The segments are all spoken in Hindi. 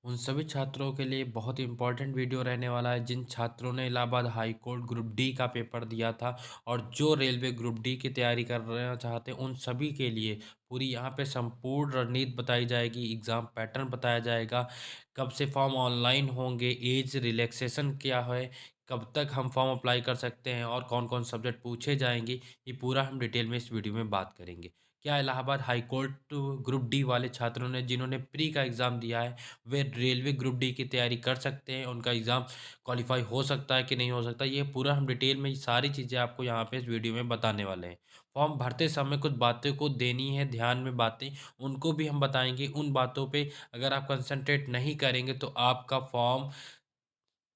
उन सभी छात्रों के लिए बहुत इम्पोर्टेंट वीडियो रहने वाला है जिन छात्रों ने Allahabad high court group D का पेपर दिया था और जो रेलवे ग्रुप डी की तैयारी करना चाहते हैं उन सभी के लिए पूरी यहाँ पे संपूर्ण रणनीति बताई जाएगी। एग्ज़ाम पैटर्न बताया जाएगा, कब से फॉर्म ऑनलाइन होंगे, एज रिलैक्सेशन क्या है, कब तक हम फॉर्म अप्लाई कर सकते हैं और कौन कौन सब्जेक्ट पूछे जाएंगे, ये पूरा हम डिटेल में इस वीडियो में बात करेंगे। क्या Allahabad high court group D वाले छात्रों ने जिन्होंने प्री का एग्ज़ाम दिया है वे रेलवे ग्रुप डी की तैयारी कर सकते हैं, उनका एग्ज़ाम क्वालीफाई हो सकता है कि नहीं हो सकता, ये पूरा हम डिटेल में ये सारी चीज़ें आपको यहाँ पे इस वीडियो में बताने वाले हैं। फॉर्म भरते समय कुछ बातों को देनी है ध्यान में बातें, उनको भी हम बताएँगे। उन बातों पे अगर आप कंसंट्रेट नहीं करेंगे तो आपका फॉर्म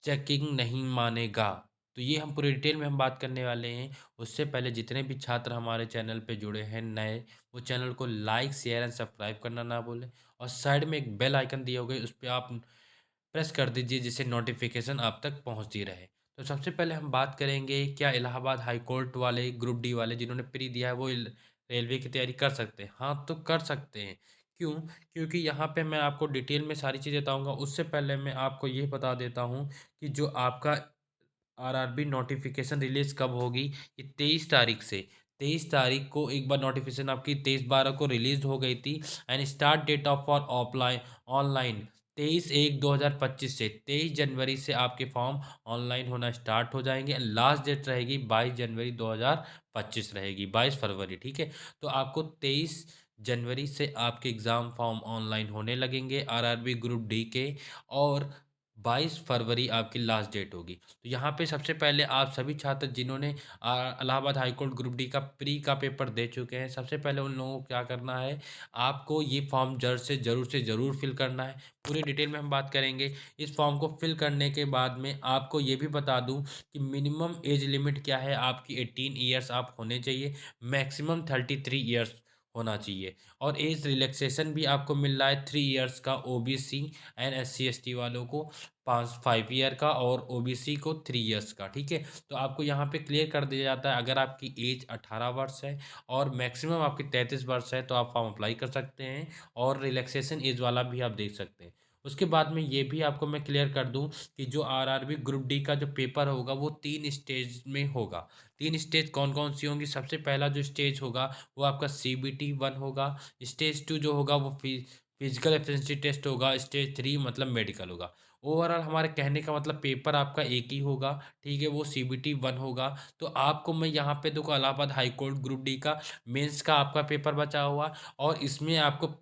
चेकिंग नहीं मानेगा। तो ये हम पूरी डिटेल में हम बात करने वाले हैं। उससे पहले जितने भी छात्र हमारे चैनल पे जुड़े हैं नए, वो चैनल को लाइक, शेयर एंड सब्सक्राइब करना ना भूलें और साइड में एक बेल आइकन दिया होगा, उस पे आप प्रेस कर दीजिए जिससे नोटिफ़िकेशन आप तक पहुँचती रहे। तो सबसे पहले हम बात करेंगे क्या इलाहाबाद हाई कोर्ट वाले ग्रुप डी वाले जिन्होंने प्री दिया है वो रेलवे की तैयारी कर सकते हैं? हाँ, तो कर सकते हैं। क्यों? क्योंकि यहाँ पे मैं आपको डिटेल में सारी चीज़ें बताऊँगा। उससे पहले मैं आपको ये बता देता हूँ कि जो आपका आरआरबी नोटिफ़िकेशन रिलीज़ कब होगी? ये 23 तारीख से। 23 तारीख को एक बार नोटिफ़िकेशन आपकी 23/12 को रिलीज़ हो गई थी and start date of for offline online 23/1/2025 से 23 जनवरी से आपके फॉर्म ऑनलाइन होना स्टार्ट हो जाएँगे। लास्ट डेट रहेगी 22 जनवरी 2025 रहेगी, 22 फरवरी, ठीक है? तो आपको 23 जनवरी से आपके एग्ज़ाम फॉर्म ऑनलाइन होने लगेंगे आरआरबी ग्रुप डी के और 22 फरवरी आपकी लास्ट डेट होगी। तो यहाँ पे सबसे पहले आप सभी छात्र जिन्होंने Allahabad high court group D का प्री का पेपर दे चुके हैं, सबसे पहले उन लोगों को क्या करना है, आपको ये फॉर्म से ज़रूर फिल करना है। पूरी डिटेल में हम बात करेंगे। इस फॉर्म को फिल करने के बाद में आपको ये भी बता दूँ कि मिनिमम एज लिमिट क्या है, आपकी 18 ईयर्स आप होने चाहिए, मैक्सिमम 33 ईयर्स होना चाहिए और एज रिलैक्सेशन भी आपको मिल रहा है 3 ईयर्स का ओबीसी एंड एससी/एसटी वालों को 5 ईयर का और ओबीसी को 3 ईयर्स का, ठीक है? तो आपको यहाँ पे क्लियर कर दिया जाता है अगर आपकी एज 18 वर्ष है और मैक्सिमम आपकी 33 वर्ष है तो आप फॉर्म अप्लाई कर सकते हैं और रिलैक्सेशन एज वाला भी आप देख सकते हैं। उसके बाद में ये भी आपको मैं क्लियर कर दूँ कि जो आरआरबी ग्रुप डी का जो पेपर होगा वो 3 स्टेज में होगा। 3 स्टेज कौन-कौन सी होंगी? सबसे पहला जो स्टेज होगा वो आपका सीबीटी 1 होगा, स्टेज 2 जो होगा वो फिजिकल एफिशिएंसी टेस्ट होगा, स्टेज 3 मतलब मेडिकल होगा। ओवरऑल हमारे कहने का मतलब पेपर आपका एक ही होगा, ठीक है? वो सीबीटी 1 होगा। तो आपको मैं यहाँ पे देखो Allahabad high court group D का मेंस का आपका पेपर बचा हुआ और इसमें आपको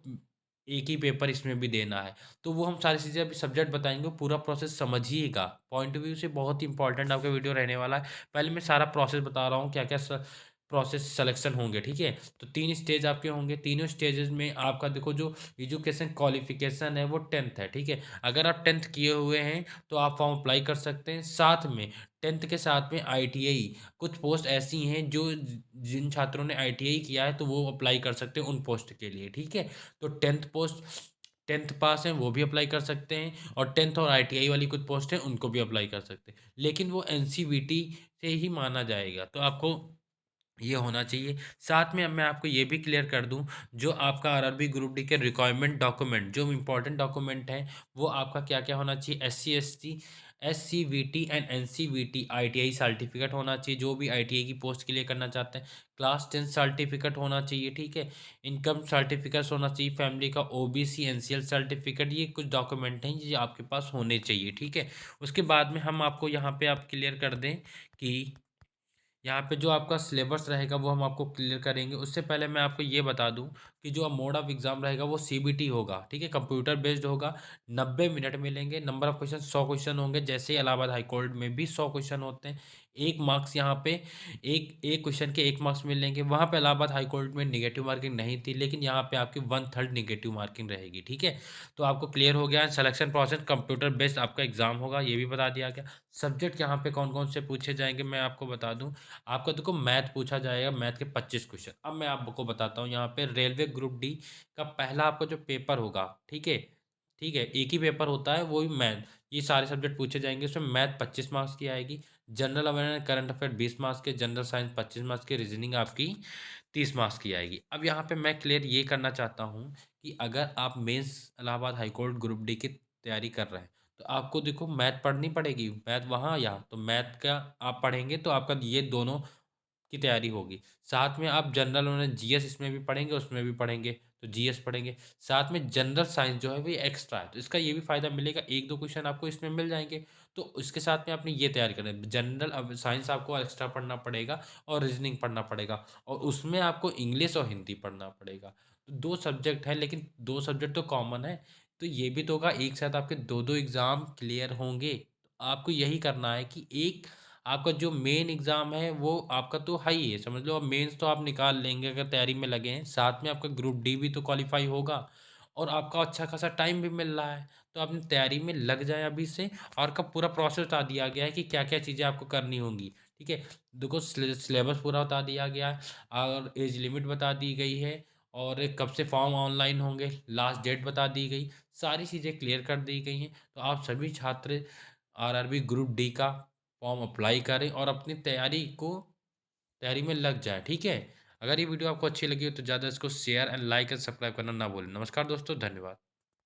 एक ही पेपर इसमें भी देना है। तो वो हम सारी चीज़ें अभी सब्जेक्ट बताएँगे, पूरा प्रोसेस समझिएगा। पॉइंट ऑफ व्यू से बहुत ही इम्पोर्टेंट आपका वीडियो रहने वाला है। पहले मैं सारा प्रोसेस बता रहा हूँ, क्या-क्या प्रोसेस सिलेक्शन होंगे, ठीक है? तो 3 स्टेज आपके होंगे, तीनों स्टेजेज़ में आपका देखो जो एजुकेशन क्वालिफ़िकेशन है वो 10th है, ठीक है? अगर आप 10th किए हुए हैं, तो आप फॉर्म अप्लाई कर सकते हैं। साथ में 10th के साथ में आईटीआई कुछ पोस्ट ऐसी हैं जो जिन छात्रों ने आईटीआई किया है, तो वो अप्लाई कर सकते हैं उन पोस्ट के लिए, ठीक है? तो 10th पास हैं, वो भी अप्लाई कर सकते हैं और 10th और आईटीआई वाली कुछ पोस्ट हैं, उनको भी अप्लाई कर सकते हैं। लेकिन वो एनसीवीटी से ही माना जाएगा, तो आपको ये होना चाहिए। साथ में अब मैं आपको ये भी क्लियर कर दूँ, जो आपका आरआरबी ग्रुप डी के रिक्वायरमेंट डॉक्यूमेंट, जो इम्पोर्टेंट डॉक्यूमेंट हैं, वो आपका क्या-क्या होना चाहिए? SC ST, SCVT and NCVT ITI certificate होना चाहिए, जो भी आईटीआई की पोस्ट के लिए करना चाहते हैं। क्लास 10 सर्टिफ़िकेट होना चाहिए, ठीक है? इनकम सर्टिफ़िकेट्स होना चाहिए, फैमिली का ओबीसी, एनसीएल सर्टिफ़िकेट, ये कुछ डॉक्यूमेंट हैं, ये आपके पास होने चाहिए, ठीक है? उसके बाद में हम आपको यहाँ पे आप क्लियर कर दें कि यहाँ पे जो आपका सिलेबस रहेगा वो हम आपको क्लियर करेंगे। उससे पहले मैं आपको ये बता दूँ कि जो मोड ऑफ एग्ज़ाम रहेगा वो सीबीटी होगा, ठीक है? कंप्यूटर बेस्ड होगा, 90 मिनट मिलेंगे, नंबर ऑफ क्वेश्चन 100 क्वेश्चन होंगे, जैसे ही इलाहाबाद हाई कोर्ट में भी 100 क्वेश्चन होते हैं। 1 मार्क्स यहाँ पे एक एक क्वेश्चन के 1 मार्क्स मिलेंगे। वहाँ पे इलाहाबाद हाई कोर्ट में नेगेटिव मार्किंग नहीं थी, लेकिन यहाँ पे आपकी 1/3 नेगेटिव मार्किंग रहेगी, ठीक है? तो आपको क्लियर हो गया है, सिलेक्शन प्रोसेस कंप्यूटर बेस्ड आपका एग्ज़ाम होगा, ये भी बता दिया गया। सब्जेक्ट यहाँ पे कौन-कौन से पूछे जाएँगे मैं आपको बता दूँ। आपका देखो मैथ पूछा जाएगा, मैथ के 25 क्वेश्चन। अब मैं आपको बताता हूँ यहाँ पे रेलवे ग्रुप डी का पहला आपका जो पेपर होगा, ठीक है? ठीक है? एक ही पेपर होता है, वो भी मैथ। ये सारे सब्जेक्ट पूछे जाएँगे, उसमें मैथ 25 मार्क्स की आएगी, general awareness current affair 20 marks के, जनरल साइंस 25 मार्क्स की, रीज़निंग आपकी 30 मार्क्स की आएगी। अब यहाँ पे मैं क्लियर ये करना चाहता हूँ कि अगर आप mains Allahabad high court group D की तैयारी कर रहे हैं, तो आपको देखो मैथ पढ़नी पड़ेगी, मैथ वहाँ यहाँ, तो मैथ का आप पढ़ेंगे तो आपका ये दोनों की तैयारी होगी। साथ में आप जनरल नॉलेज जीएस इसमें भी पढ़ेंगे, उसमें भी पढ़ेंगे, तो जीएस पढ़ेंगे। साथ में जनरल साइंस जो है वो एक्स्ट्रा है, तो इसका ये भी फ़ायदा मिलेगा, 1-2 क्वेश्चन आपको इसमें मिल जाएँगे। तो इसके साथ में आपने ये तैयारी करना है। जनरल अब साइंस आपको एक्स्ट्रा पढ़ना पड़ेगा और रीज़निंग पढ़ना पड़ेगा और उसमें आपको इंग्लिश और हिंदी पढ़ना पड़ेगा। तो 2 सब्जेक्ट हैं लेकिन 2 सब्जेक्ट तो कॉमन है, तो ये भी तो होगा एक साथ आपके 2-2 एग्ज़ाम क्लियर होंगे। तो आपको यही करना है कि एक आपका जो मेन एग्ज़ाम है वो आपका तो है ही है, समझ लो अब मेंस तो आप निकाल लेंगे अगर तैयारी में लगे हैं, साथ में आपका ग्रुप डी भी तो क्वालीफाई होगा और आपका अच्छा खासा टाइम भी मिल रहा है। तो अपनी तैयारी में लग जाएँ अभी से और आपका पूरा प्रोसेस बता दिया गया है कि क्या-क्या चीज़ें आपको करनी होंगी, ठीक है? देखो सिलेबस पूरा बता दिया गया है और एज लिमिट बता दी गई है और कब से फॉर्म ऑनलाइन होंगे, लास्ट डेट बता दी गई, सारी चीज़ें क्लियर कर दी गई हैं। तो आप सभी छात्र आरआरबी ग्रुप डी का फॉर्म अप्लाई करें और अपनी तैयारी में लग जाएँ, ठीक है? अगर ये वीडियो आपको अच्छी लगी हो तो ज़्यादा इसको share and like and subscribe करना ना भूलें। नमस्कार दोस्तों, धन्यवाद।